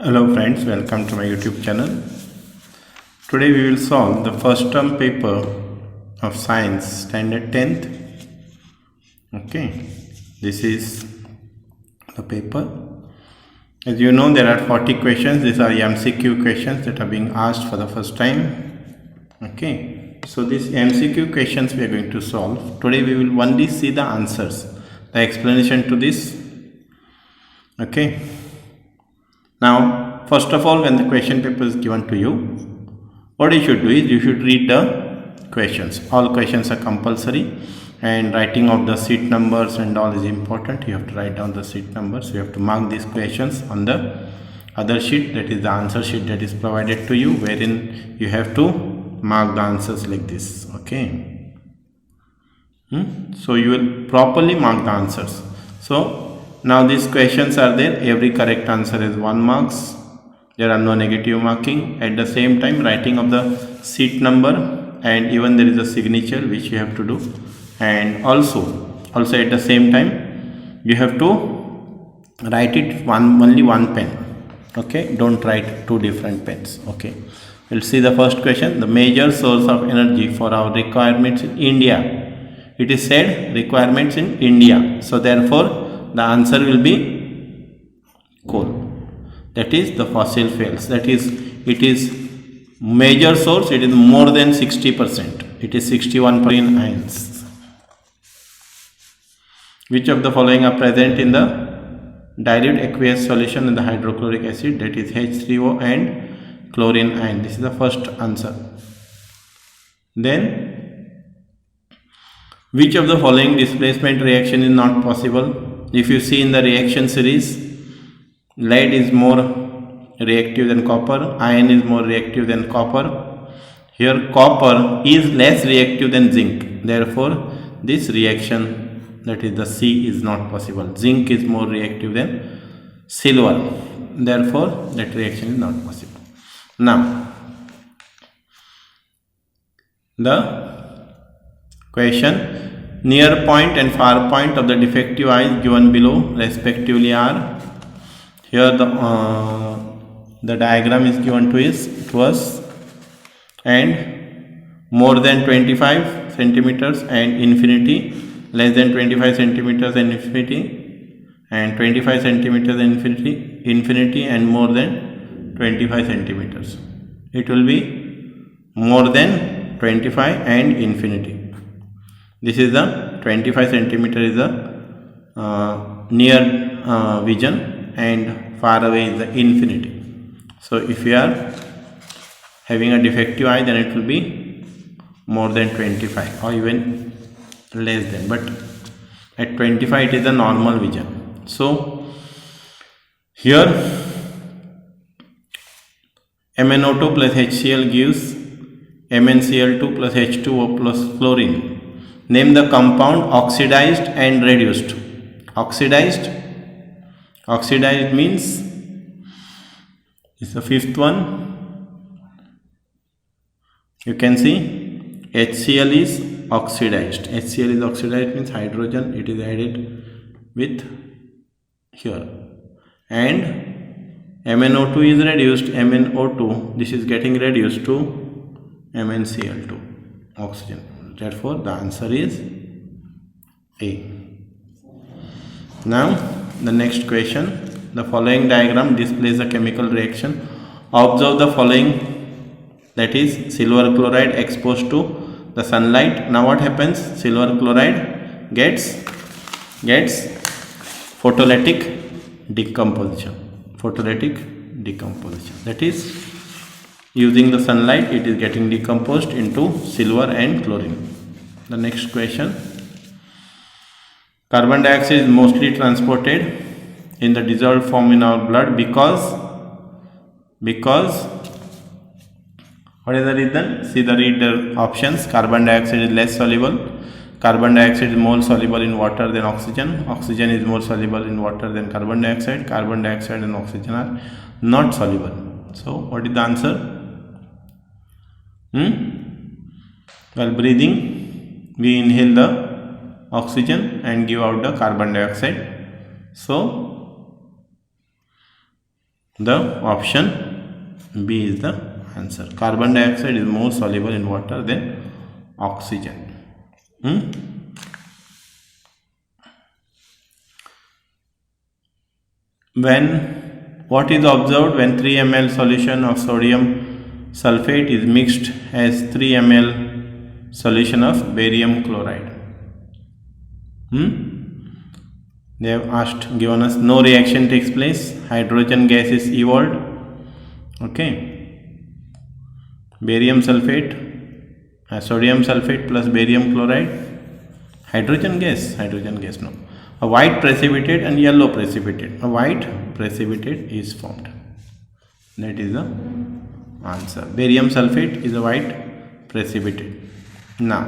Hello friends, welcome to my YouTube channel. Today we will solve the first term paper of science standard 10th. Okay, this is the paper. As you know, there are 40 questions. These are MCQ questions that are being asked for the first time. Okay, so these MCQ questions we are going to solve. Today we will only see the answers, the explanation to this. Okay. Now, first of all, when the question paper is given to you, what you should do is you should read the questions. All questions are compulsory, and writing of the seat numbers and all is important. You have to write down the seat numbers. You have to mark these questions on the other sheet, that is the answer sheet that is provided to you, wherein you have to mark the answers like this. Okay. So you will properly mark the answers. So now these questions are there. Every correct answer is 1 marks. There are no negative marking. At the same time, writing of the seat number, and even there is a signature which you have to do. And also at the same time, you have to write it only one pen. Okay, don't write two different pens. Okay, we'll see the first question. The major source of energy for our requirements in India. It is said requirements in India. So therefore, the answer will be coal. That is the fossil fuels. That is, it is major source. It is more than 60%. It is 61% ions. Which of the following are present in the dilute aqueous solution in the hydrochloric acid? That is H3O and chlorine ion. This is the first answer. Then, which of the following displacement reaction is not possible? If you see in the reaction series, lead is more reactive than copper, iron is more reactive than copper. Here copper is less reactive than zinc. Therefore, this reaction, that is the C, is not possible. Zinc is more reactive than silver. Therefore, that reaction is not possible. Now, the question. Near point and far point of the defective eyes given below respectively are. Here the diagram is given to us, and more than 25 centimeters and infinity, less than 25 centimeters and infinity, and 25 centimeters and infinity and more than 25 centimeters. It will be more than 25 and infinity. This is the 25 centimeter is the near vision, and far away is the infinity. So if you are having a defective eye, then it will be more than 25 or even less than, but at 25 it is the normal vision. So here MnO2 plus HCl gives MnCl2 plus H2O plus chlorine. Name the compound oxidized and reduced. Oxidized means, is the fifth one. You can see HCl is oxidized. HCl is oxidized means hydrogen, it is added with here. And MnO2 is reduced, MnO2, this is getting reduced to MnCl2, oxygen. Therefore, the answer is A. Now, the next question. The following diagram displays a chemical reaction. Observe the following, that is silver chloride exposed to the sunlight. Now what happens? Silver chloride gets photolytic decomposition. Photolytic decomposition. That is, using the sunlight, it is getting decomposed into silver and chlorine. The next question. Carbon dioxide is mostly transported in the dissolved form in our blood because what is the reason? See the reader options. Carbon dioxide is less soluble. Carbon dioxide is more soluble in water than oxygen. Oxygen is more soluble in water than carbon dioxide. Carbon dioxide and oxygen are not soluble. So what is the answer? While breathing, we inhale the oxygen and give out the carbon dioxide. So The option B is the answer. Carbon dioxide is more soluble in water than oxygen. What is observed when 3 ml solution of sodium sulfate is mixed as 3 ml solution of barium chloride? They have given us no reaction takes place, hydrogen gas is evolved. Okay, barium sulfate, sodium sulfate plus barium chloride, hydrogen gas no. A white precipitate and yellow precipitate. A white precipitate is formed. That is the answer. Barium sulfate is a white precipitate. Now,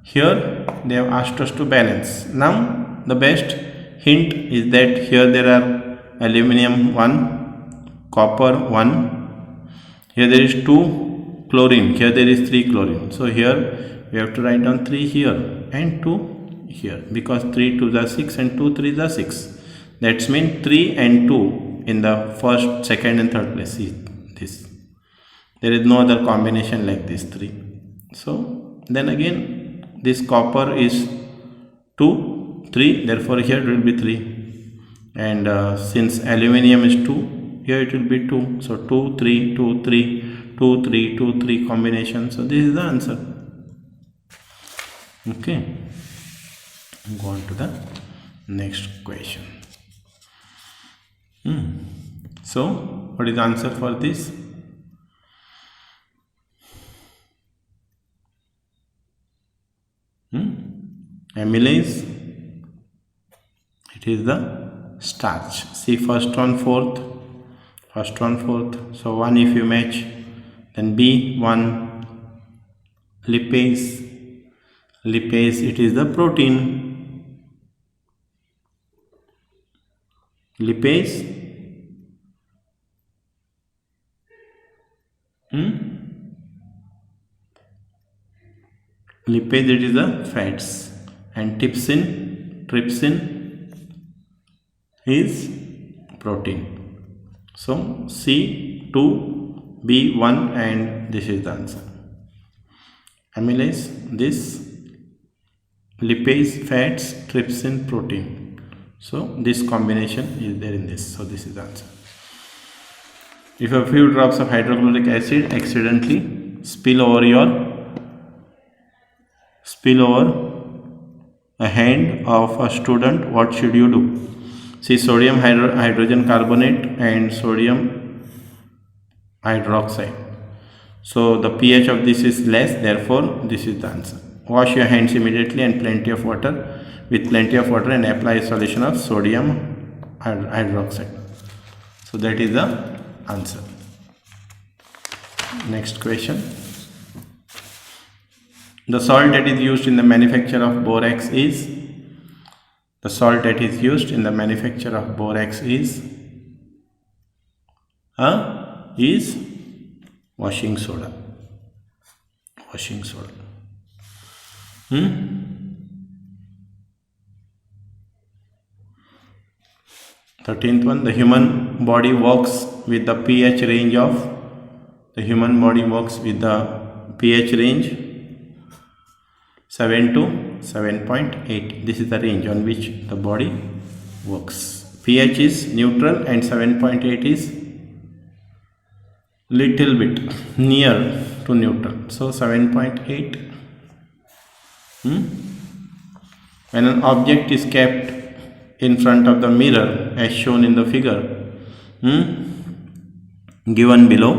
here they have asked us to balance. Now, the best hint is that here there are aluminum 1, copper 1. Here there is 2 chlorine. Here there is 3 chlorine. So here we have to write down 3 here and 2 here, because 3 2s are 6 and 2 3s are 6. That means 3 and 2 in the first, second and third place is this. There is no other combination like this 3. So then again this copper is 2, 3, therefore here it will be 3. And since aluminium is 2, here it will be 2. So 2, 3, 2, 3, 2, 3, 2, 3 combination. So this is the answer. Okay. Go on to the next question. So, what is the answer for this? Amylase. It is the starch. See, first one fourth. So 1 if you match, then B 1. Lipase. It is the protein. Lipase, lipase, it is the fats, and trypsin is protein. So C 2, B 1, and this is the answer. Amylase, this, lipase, fats, trypsin, protein. So this combination is there in this. So this is the answer. If a few drops of hydrochloric acid accidentally spill over a hand of a student, what should you do? See, sodium hydrogen carbonate and sodium hydroxide. So the pH of this is less, therefore this is the answer. Wash your hands immediately and with plenty of water and apply a solution of sodium hydroxide. So that is the answer. Next question. The salt that is used in the manufacture of borax is washing soda. 13th one, the human body works with the pH range of 7 to 7.8. This is the range on which the body works. pH is neutral and 7.8 is little bit near to neutral. So 7.8. When an object is kept in front of the mirror as shown in the figure given below,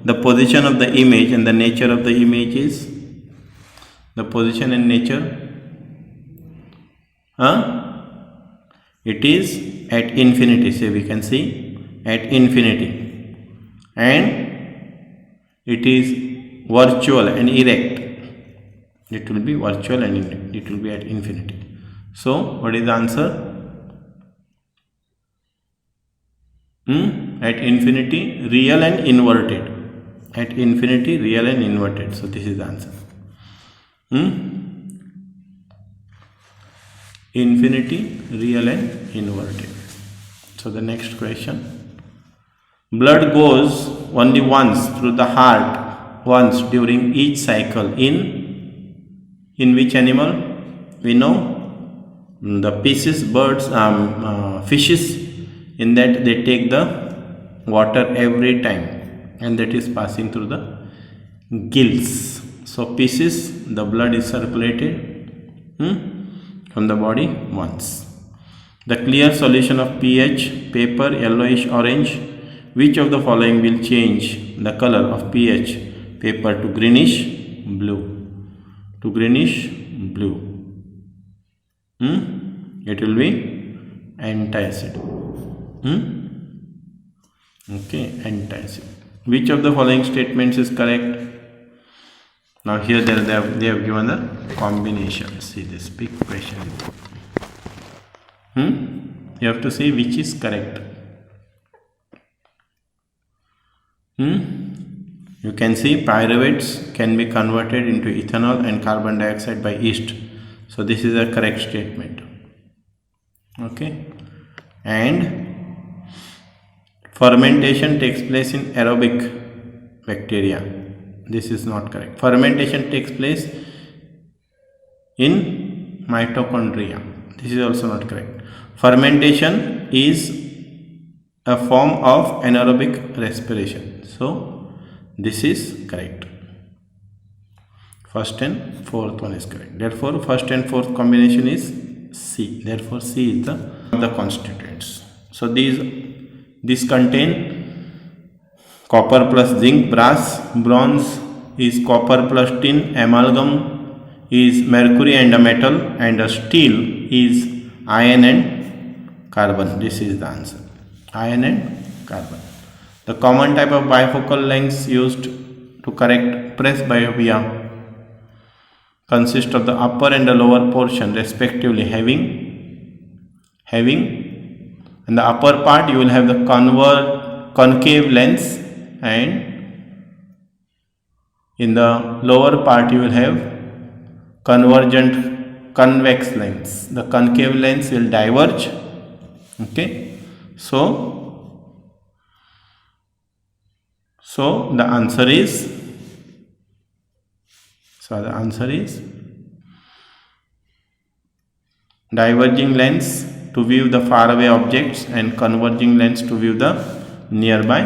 the position of the image and the nature of the image is the position and nature. It is at infinity. So we can see at infinity, and it is virtual and erect. It will be virtual and erect. It will be at infinity. So what is the answer? At infinity, real and inverted. At infinity, real and inverted. So this is the answer. Infinity, real and inverted. So the next question. Blood goes only once through the heart, once during each cycle. In which animal? We know the fishes, fishes. In that they take the water every time, and that is passing through the gills. So fishes, the blood is circulated from the body once. The clear solution of pH, paper, yellowish orange. Which of the following will change the color of pH paper to greenish blue? To greenish blue. It will be antacid. Okay, antacid. Which of the following statements is correct? Now here they have given the combination. See this big question. You have to say which is correct. You can see pyruvates can be converted into ethanol and carbon dioxide by yeast. So this is a correct statement. Okay. And fermentation takes place in aerobic bacteria. This is not correct. Fermentation takes place in mitochondria. This is also not correct. Fermentation is a form of anaerobic respiration. So this is correct. First and fourth one is correct. Therefore first and fourth combination is C. Therefore C is the constituents. So these contain copper plus zinc, brass, bronze is copper plus tin, amalgam is mercury and a metal, and a steel is iron and carbon. This is the answer. Iron and carbon. The common type of bifocal lens used to correct presbyopia consists of the upper and the lower portion respectively having in the upper part you will have the concave lens, and in the lower part you will have convergent convex lens. The concave lens will diverge. Okay, so the answer is diverging lens to view the faraway objects and converging lens to view the nearby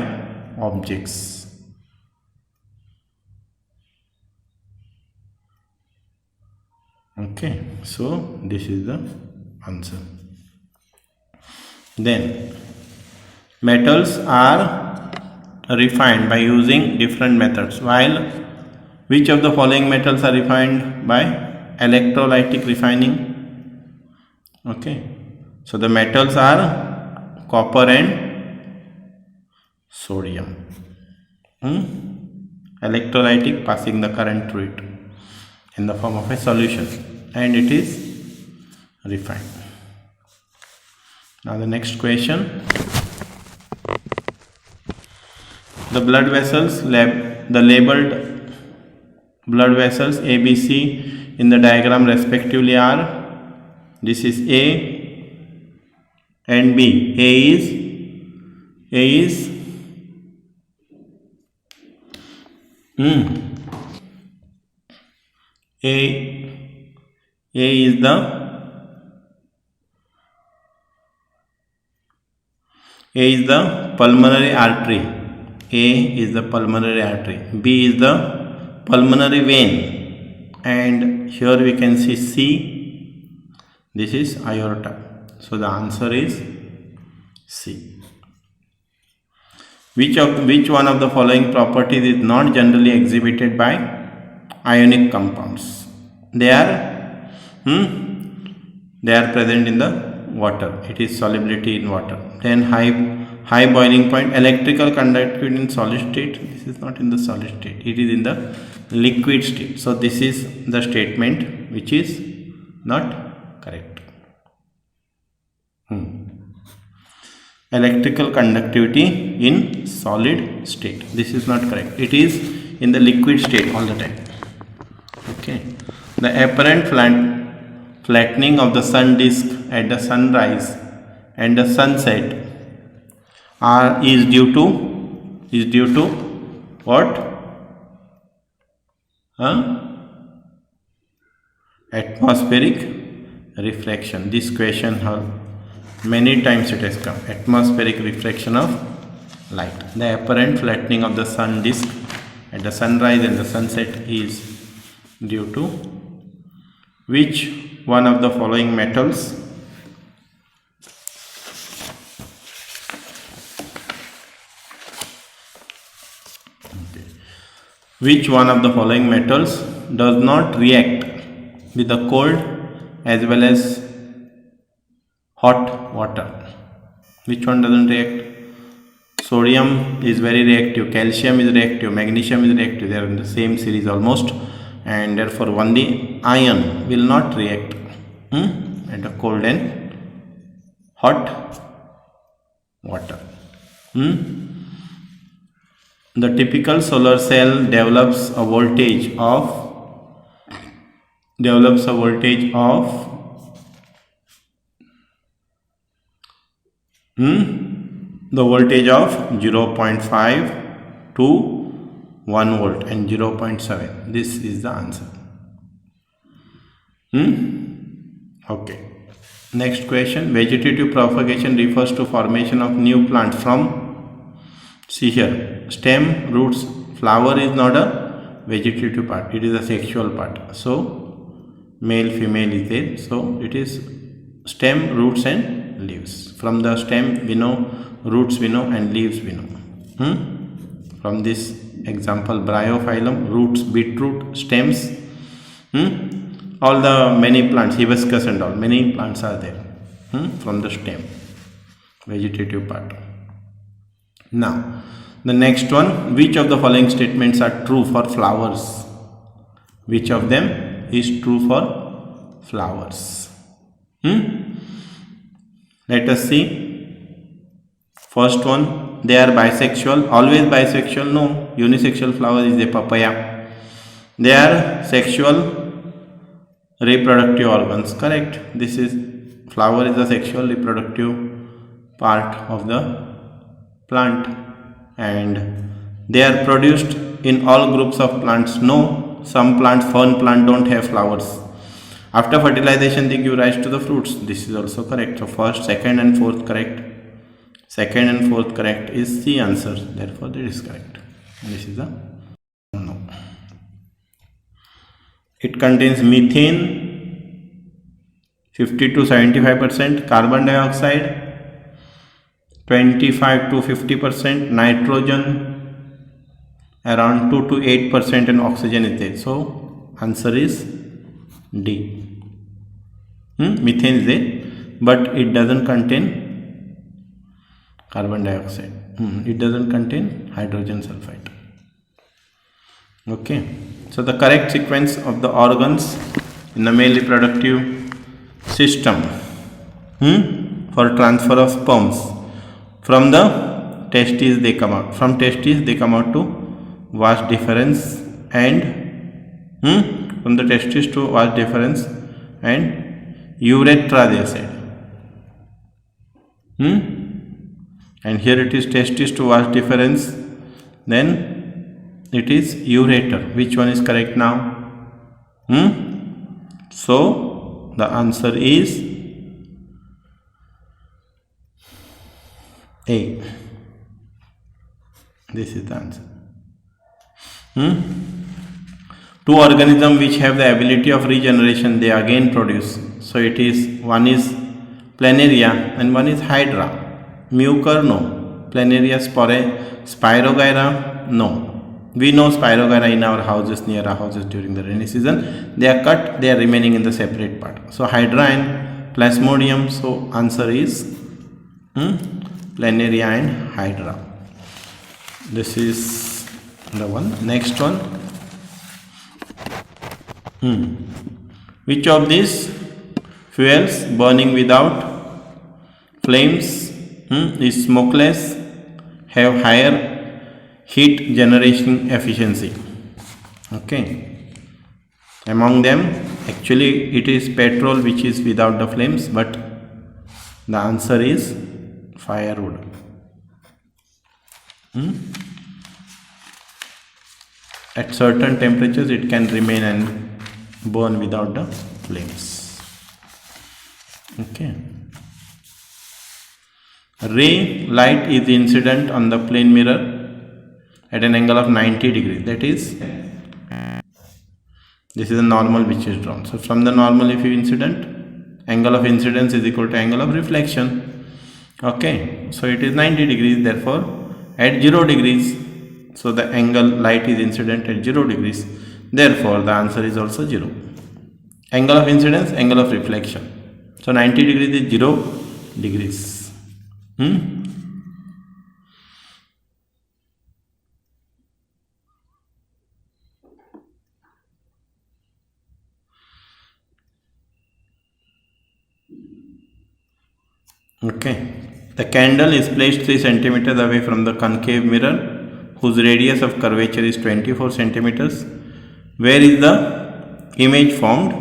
objects. Okay, so this is the answer. Then metals are refined by using different methods. While which of the following metals are refined by electrolytic refining? Okay, so the metals are copper and sodium. Electrolytic, passing the current through it in the form of a solution, and it is refined. Now the next question. The blood vessels, the labeled blood vessels A, B, C in the diagram respectively are, this is A and B. A is the pulmonary artery. A is the pulmonary artery. B is the pulmonary vein, and here we can see C. This is aorta. So the answer is C. Which one of the following properties is not generally exhibited by ionic compounds? They are present in the water. It is solubility in water. Then high boiling point, electrical conductivity in solid state. This is not in the solid state. It is in the liquid state. So this is the statement which is not correct. Electrical conductivity in solid state. This is not correct. It is in the liquid state all the time. Okay. The apparent flattening of the sun disk at the sunrise and the sunset is due to is due to what? Atmospheric refraction. This question many times it has come. Atmospheric refraction of light. The apparent flattening of the sun disk at the sunrise and the sunset is due to which one of the following metals? Which one of the following metals does not react with the cold as well as hot water? Which one doesn't react? Sodium is very reactive, calcium is reactive, magnesium is reactive. They are in the same series almost, and therefore only iron will not react at the cold and hot water. The typical solar cell develops a voltage of the voltage of 0.5 to 1 volt and 0.7. This is the answer. Okay. Next question. Vegetative propagation refers to formation of new plants from, see here, stem, roots. Flower is not a vegetative part, it is a sexual part. So male, female is there. So it is stem, roots and leaves. From the stem we know, roots we know, and leaves we know. From this example, bryophyllum, roots, beetroot, stems, all the many plants, hibiscus and all, many plants are there from the stem, vegetative part. Now the next one, which of the following statements are true for flowers? Which of them is true for flowers? Let us see. First one, they are bisexual. Always bisexual? No. Unisexual flower is a papaya. They are sexual reproductive organs. Correct. This is, flower is the sexual reproductive part of the plant, and they are produced in all groups of plants. No, some plants, fern plant, don't have flowers. After fertilization they give rise to the fruits. This is also correct. So first, second and fourth correct. Second and fourth correct is C answer. Therefore this is correct. This is the no. It contains methane 50 to 75%, carbon dioxide 25 to 50%, nitrogen around 2 to 8%, and oxygen is there. So answer is D. Methane is there, but it doesn't contain carbon dioxide. It doesn't contain hydrogen sulfide. Okay. So the correct sequence of the organs in the male reproductive system for transfer of sperms. From the testes they come out. From testes they come out to vas deferens, and from the testes to vas deferens and urethra they said. And here it is testis to vas deferens, then it is ureter. Which one is correct now? So the answer is A. This is the answer. Two organisms which have the ability of regeneration, they again produce. So it is, one is planaria and one is hydra. Mucor, no. Planaria, Spirogyra, no. We know Spirogyra in our houses, near our houses during the rainy season. They are cut, they are remaining in the separate part. So hydra and plasmodium. So answer is planaria and hydra. This is the one. Next one. Which of these fuels burning without flames is smokeless, have higher heat generation efficiency? Okay. Among them, actually it is petrol which is without the flames, but the answer is firewood. at certain temperatures it can remain and burn without the flames. Okay. Ray light is incident on the plane mirror at an angle of 90 degrees. That is, this is a normal which is drawn. So from the normal, if you incident, angle of incidence is equal to angle of reflection. Okay, so it is 90 degrees, therefore at 0 degrees, so the angle light is incident at 0 degrees, therefore the answer is also 0. Angle of incidence, angle of reflection. So 90 degrees is 0 degrees. Okay. The candle is placed 3 centimeters away from the concave mirror whose radius of curvature is 24 centimeters. Where is the image formed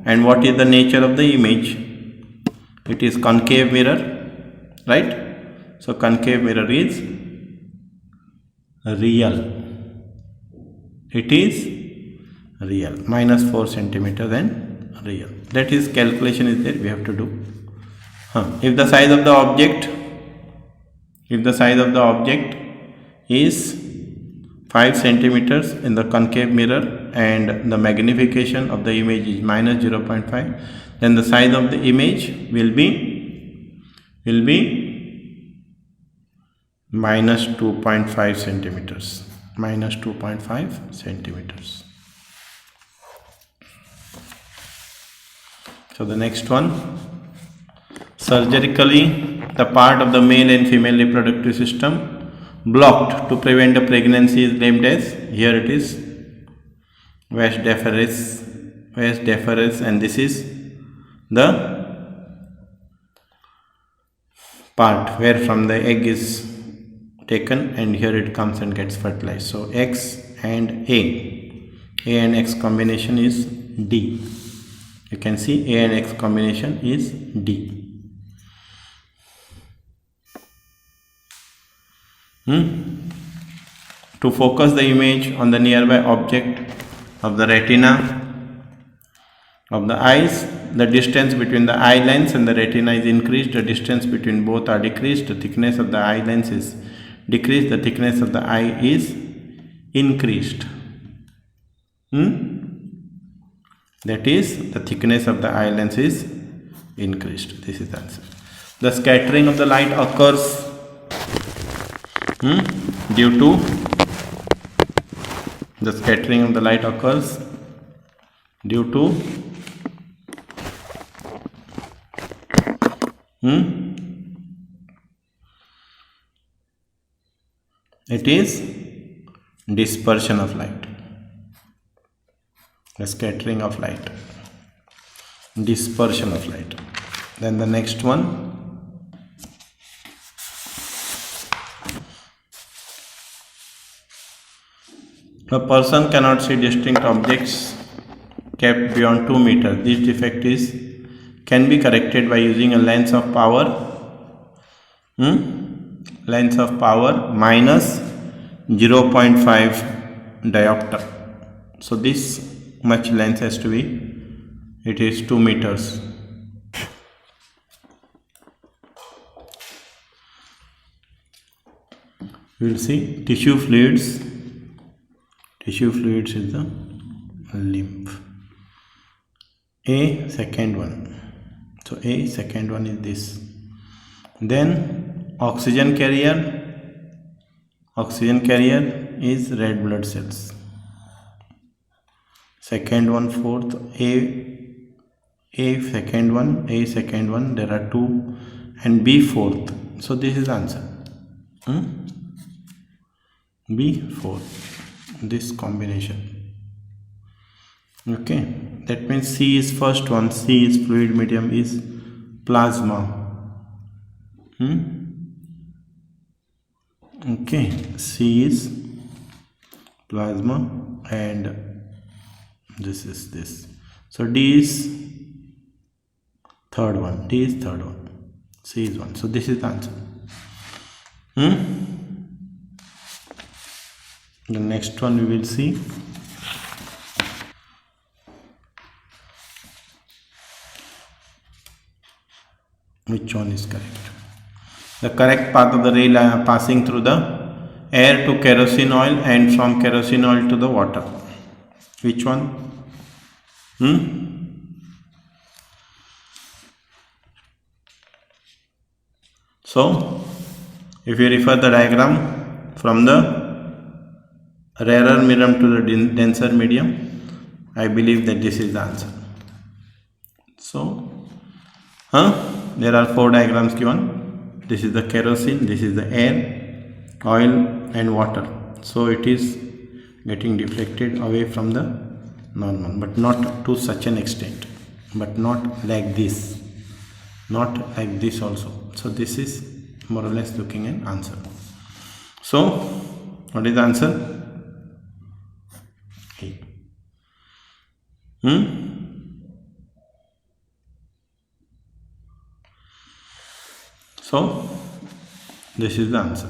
and what is the nature of the image? It is concave mirror, right? So concave mirror is real. It is real. Minus 4 centimeters and real. That is, calculation is there, we have to do. If the size of the object is 5 centimeters in the concave mirror and the magnification of the image is minus 0.5, then the size of the image will be minus 2.5 centimeters. Minus 2.5 centimeters. So the next one. Surgically, the part of the male and female reproductive system blocked to prevent a pregnancy is named as, here it is, vas deferens, and this is the part where from the egg is taken and here it comes and gets fertilized. So X and A and X combination is D. You can see A and X combination is D. To focus the image on the nearby object of the retina of the eyes, the distance between the eye lens and the retina is increased, the distance between both are decreased, the thickness of the eye lens is decreased, the thickness of the eye is increased. That is, the thickness of the eye lens is increased. This is the answer. The scattering of the light occurs due to it is dispersion of light. The scattering of light, dispersion of light. Then the next one. A person cannot see distinct objects kept beyond 2 meters. This defect can be corrected by using a lens of power. Lens of power minus 0.5 diopter. So this much lens has to be, it is 2 meters. We will see tissue fluids. Tissue fluids is the lymph. A second one. So A second one is this. Then oxygen carrier. Oxygen carrier is red blood cells. Second one, fourth. A second one. There are 2, and B fourth. So this is answer. B fourth. This combination. Okay, that means C is first one. C is fluid medium, is plasma. Okay, C is plasma and this is this. So D is third one. D is third one. C is 1. So this is the answer. The next one we will see. Which one is correct? The correct path of the rail passing through the air to kerosene oil and from kerosene oil to the water. Which one? So, if you refer the diagram from the rarer medium to the denser medium, I believe that this is the answer. So, there are 4 diagrams given. This is the kerosene, this is the air, oil and water. So, it is getting deflected away from the normal, but not to such an extent, but not like this, not like this also. So, this is more or less looking an answer. So, what is the answer? So, this is the answer.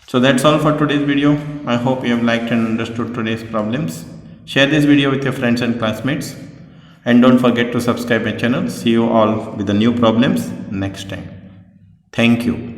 So that's all for today's video. I hope you have liked and understood today's problems. Share this video with your friends and classmates. And don't forget to subscribe my channel. See you all with the new problems next time. Thank you.